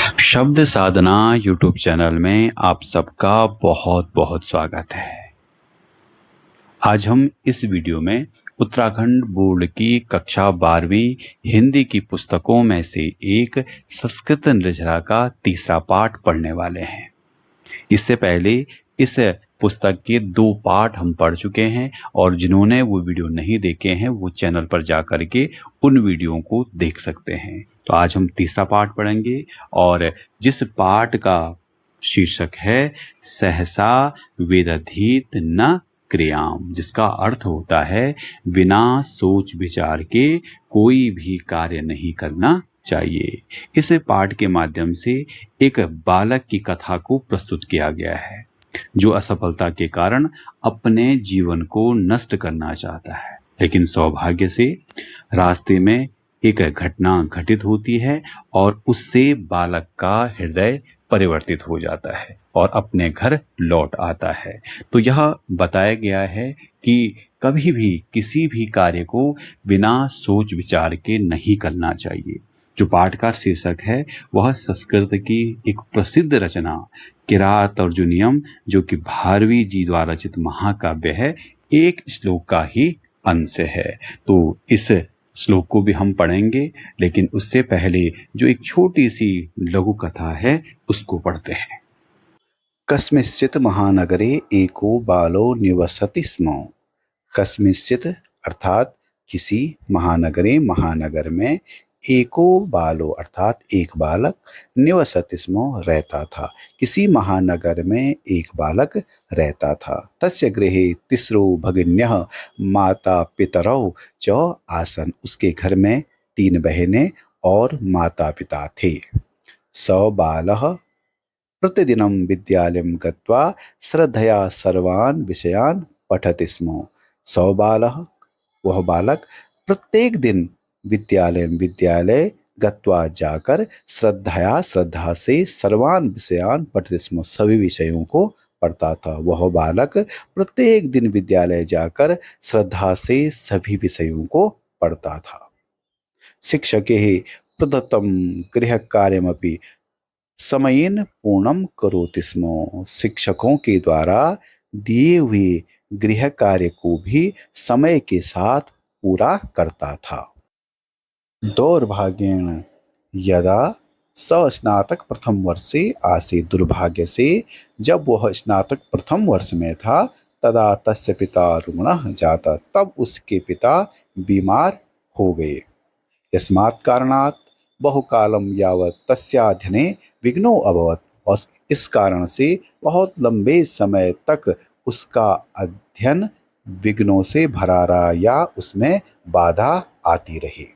शब्द साधना YouTube channel में आप सबका बहुत बहुत स्वागत है। आज हम इस वीडियो में उत्तराखंड बोर्ड की कक्षा 12वीं हिंदी की पुस्तकों में से एक संस्कृत निर्झरा का तीसरा पाठ पढ़ने वाले हैं। इससे पहले इस पुस्तक के 2 पाठ हम पढ़ चुके हैं और जिन्होंने वो वीडियो नहीं देखे हैं वो चैनल पर जा कर के उन वीडियो को देख सकते हैं। तो आज हम तीसरा पाठ पढ़ेंगे और जिस पाठ का शीर्षक है सहसा वेदधीत न क्रियाम, जिसका अर्थ होता है बिना सोच विचार के कोई भी कार्य नहीं करना चाहिए। इस पाठ के माध्यम से एक बालक की कथा को प्रस्तुत किया गया है जो असफलता के कारण अपने जीवन को नष्ट करना चाहता है, लेकिन सौभाग्य से रास्ते में एक घटना घटित होती है और उससे बालक का हृदय परिवर्तित हो जाता है और अपने घर लौट आता है। तो यह बताया गया है कि कभी भी किसी भी कार्य को बिना सोच विचार के नहीं करना चाहिए। जो पाठ का शीर्षक है वह संस्कृत की एक प्रसिद्ध रचना किरात अर्जुनियम, जो कि भारवी जी द्वारा रचित महाकाव्य है, एक श्लोक का ही अंश है। तो इस श्लोक को भी हम पढ़ेंगे, लेकिन उससे पहले जो एक छोटी सी लघु कथा है उसको पढ़ते हैं। कस्मिंश्चित् महानगरे एको बालो निवसति स्म। कस्मिंश्चित् अर्थात किसी महानगर में एको बालो अर्थात एक बालक निवसति स्म रहता था। किसी महानगर में एक बालक रहता था। तस्य गृहे तिस्रो भगिन्यः माता पितरौ च आसन। उसके घर में 3 बहनें और माता पिता थे। स बालः प्रतिदिनं विद्यालयं गत्वा श्रद्धया सर्वान् विषयान् पठति स्म। सौ बालः वह बालक प्रत्येक दिन विद्यालय गत्वा जाकर श्रद्धा से सर्वान् विषयान् पठति स्म, सभी विषयों को पढ़ता था। वह बालक प्रत्येक दिन विद्यालय जाकर श्रद्धा से सभी विषयों को पढ़ता था। शिक्षकैः प्रदत्तं गृहकार्यमपि समयेन पूर्णम करोति स्म। शिक्षकों के द्वारा दिए हुए गृह कार्य को भी समय के साथ पूरा करता था। दौर्भाग्येन यदा स स्नातक प्रथम वर्षे आसीत्। दुर्भाग्य से जब वह स्नातक प्रथम वर्ष में था, तदा तस्य पिता रुग्णः जाता, तब उसके पिता बीमार हो गए। यस्मात् कारणात् बहुकालम यावत् तस्याध्ययने विघ्नो अभवत्। और इस कारण से बहुत लंबे समय तक उसका अध्ययन विघ्नों से भरा रहा या उसमें बाधा आती रही।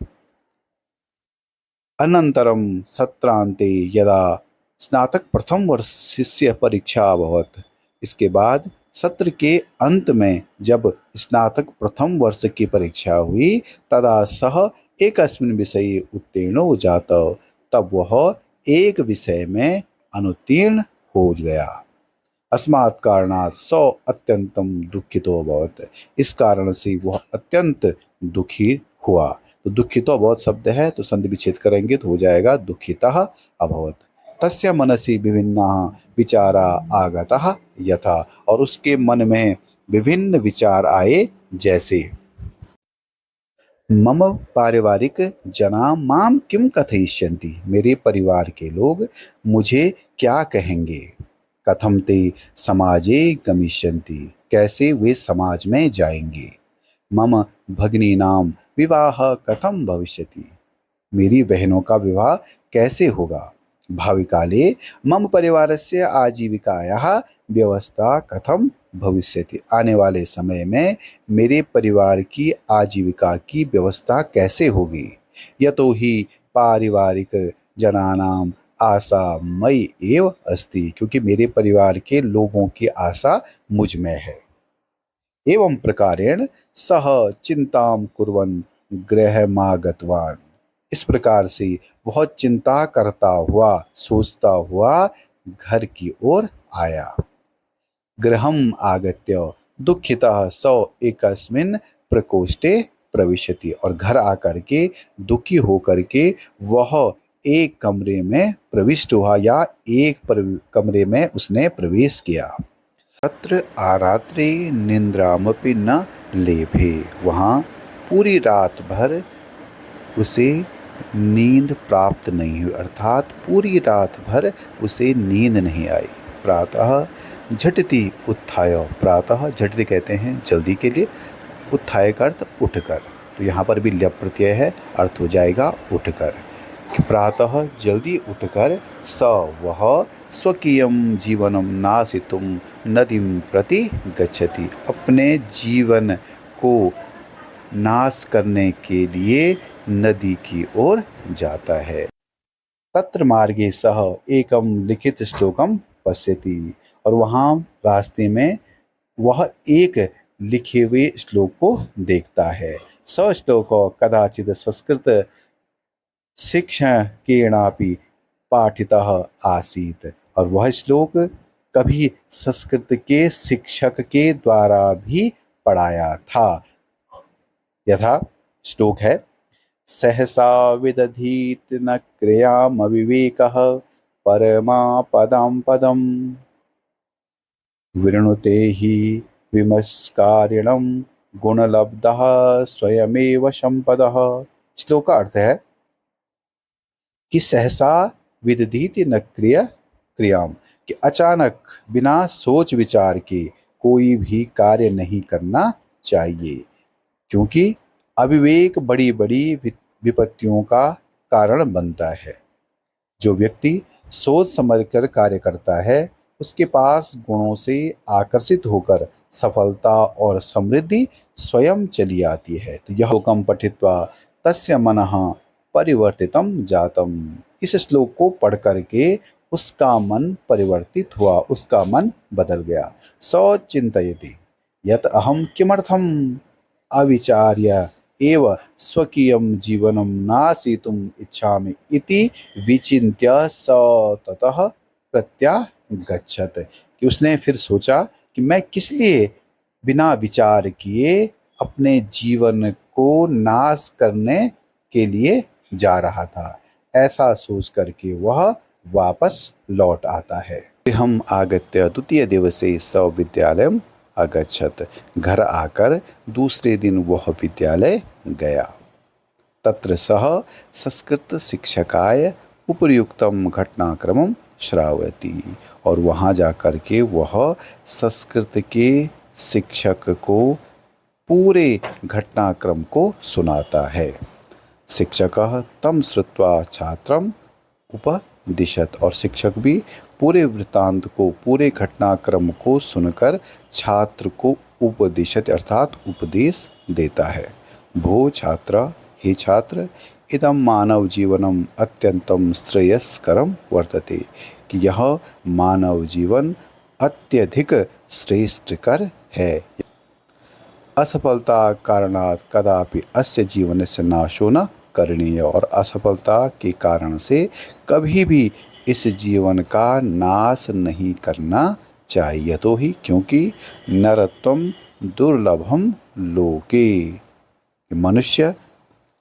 अनंतरम सत्रांते यदा स्नातक प्रथम वर्षस्य परीक्षा अभवत्। इसके बाद सत्र के अंत में जब स्नातक प्रथम वर्ष की परीक्षा हुई, तदा सह एकस्मिन् विषये उत्तीर्णो जात। तब वह एक विषय में अनुत्तीर्ण हो गया। अस्मात् कारणात् सौ अत्यंतम दुखितो अभवत्। इस कारण से वह अत्यंत दुखी हुआ। तो दुखितो अभवत् शब्द है, तो संधि विच्छेद करेंगे तो हो जाएगा दुखितः अभवत्। तस्य मनसि विभिन्नाः विचारा आगताः यथा। और उसके मन में विभिन्न विचार आए, जैसे मम पारिवारिक जना माम किम कथयिष्यन्ति। मेरे परिवार के लोग मुझे क्या कहेंगे। कथम ते समाजे गमिष्यन्ति। कैसे वे समाज में जाएंगे। मम भगिनीनाम विवाह कथम भविष्यति। मेरी बहनों का विवाह कैसे होगा। भावी काले मम परिवारस्य आजीविकायाः व्यवस्था कथम भविष्यति। आने वाले समय में मेरे परिवार की आजीविका की व्यवस्था कैसे होगी। यतो हि पारिवारिक जनानाम आशा मयि एव अस्ति। क्योंकि मेरे परिवार के लोगों की आशा मुझ में है। एवं प्रकारेण सह चिंतां कुर्वन् गृहमागतवान्। इस प्रकार से बहुत चिंता करता हुआ, सोचता हुआ घर की ओर आया। गृहम् आगत्य दुःखितः सौ एकस्मिन् प्रकोष्ठे प्रविशति। और घर आकर के दुखी होकर के वह एक कमरे में प्रविष्ट हुआ या कमरे में उसने प्रवेश किया। तत्र आरात्रे निद्रामपि न लेभे, वहाँ पूरी रात भर उसे नींद प्राप्त नहीं हुई, अर्थात पूरी रात भर उसे नींद नहीं आई। प्रातः झटिति उत्थाय, प्रातः झटिति कहते हैं जल्दी के लिए, उत्थाय का अर्थ उठकर, तो यहाँ पर भी ल्यप प्रत्यय है, अर्थ हो जाएगा उठकर। प्रातः जल्दी उठकर स वह स्वकीयं जीवनं नाशितुं नदीं प्रति गच्छति, अपने जीवन को नाश करने के लिए नदी की ओर जाता है। तत्र मार्गे सह एकम लिखित श्लोकम पश्यति, और वहाँ रास्ते में वह एक लिखे हुए श्लोक को देखता है। स श्लोक कदाचित संस्कृत शिक्षकेणापि पाठितः आसीत्, और वह श्लोक कभी संस्कृत के शिक्षक के द्वारा भी पढ़ाया था। यथा श्लोक है, सहसा विदधीत न क्रियाम अविवेकः परमापदं पदम विवृणुते हि विमस्कारिणं गुणलब्धः स्वयमेव संपदः। श्लोक का अर्थ है कि सहसा विदधीति न क्रियाम, कि अचानक बिना सोच विचार के कोई भी कार्य नहीं करना चाहिए, क्योंकि अविवेक बड़ी बड़ी विपत्तियों का कारण बनता है। जो व्यक्ति सोच समझकर कार्य करता है उसके पास गुणों से आकर्षित होकर सफलता और समृद्धि स्वयं चली आती है। तो यह हुकम पठित्वा तस्य मनः परिवर्तितम जातम, इस श्लोक को पढ़ करके उसका मन परिवर्तित हुआ, उसका मन बदल गया। स चिंतयति यत अहम किमर्थम अविचार्य एव स्वकीयं जीवनं नाशितुम् इच्छामि इति विचिन्त्य स ततः प्रत्यागच्छत्, कि उसने फिर सोचा कि मैं किस लिए बिना विचार किए अपने जीवन को नाश करने के लिए जा रहा था। ऐसा सोच करके वह वापस लौट आता है। हम आगत्य द्वितीय दिवसे स विद्यालयम् अगच्छत्, घर आकर दूसरे दिन वह विद्यालय गया। तत्र सः संस्कृत शिक्षकाय उपर्युक्तम घटनाक्रमं श्रावयति, और वहाँ जाकर के वह संस्कृत के शिक्षक को पूरे घटनाक्रम को सुनाता है। शिक्षकः तं श्रुत्वा छात्रम् उपदिशत्, और शिक्षक भी पूरे वृत्तांत को, पूरे घटनाक्रम को सुनकर छात्र को उपदिशत् अर्थात उपदेश देता है। भो छात्र, हे छात्र, इदं मानव जीवनम अत्यंतम श्रेयस्करम वर्तते, कि यह मानव जीवन अत्यधिक श्रेष्ठकर है। असफलता कारणात् कदापि अस्य जीवनस्य नाशो न करणीय, और असफलता के कारण से कभी भी इस जीवन का नाश नहीं करना चाहिए। तो ही क्योंकि नरत्वम दुर्लभम लोके, मनुष्य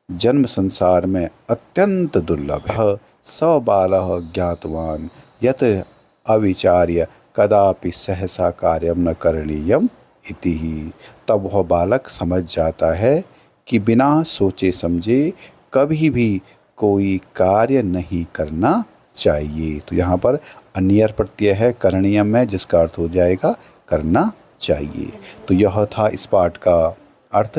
जन्म संसार में अत्यंत दुर्लभ है। स बालः ज्ञातवान यत अविचार्य कदापि सहसा कार्यम न करणीयम इति ही, तब वह बालक समझ जाता है कि बिना सोचे समझे कभी भी कोई कार्य नहीं करना चाहिए। तो यहाँ पर अन्यर प्रत्यय है करणीयम में, जिसका अर्थ हो जाएगा करना चाहिए। तो यह था इस पाठ का अर्थ।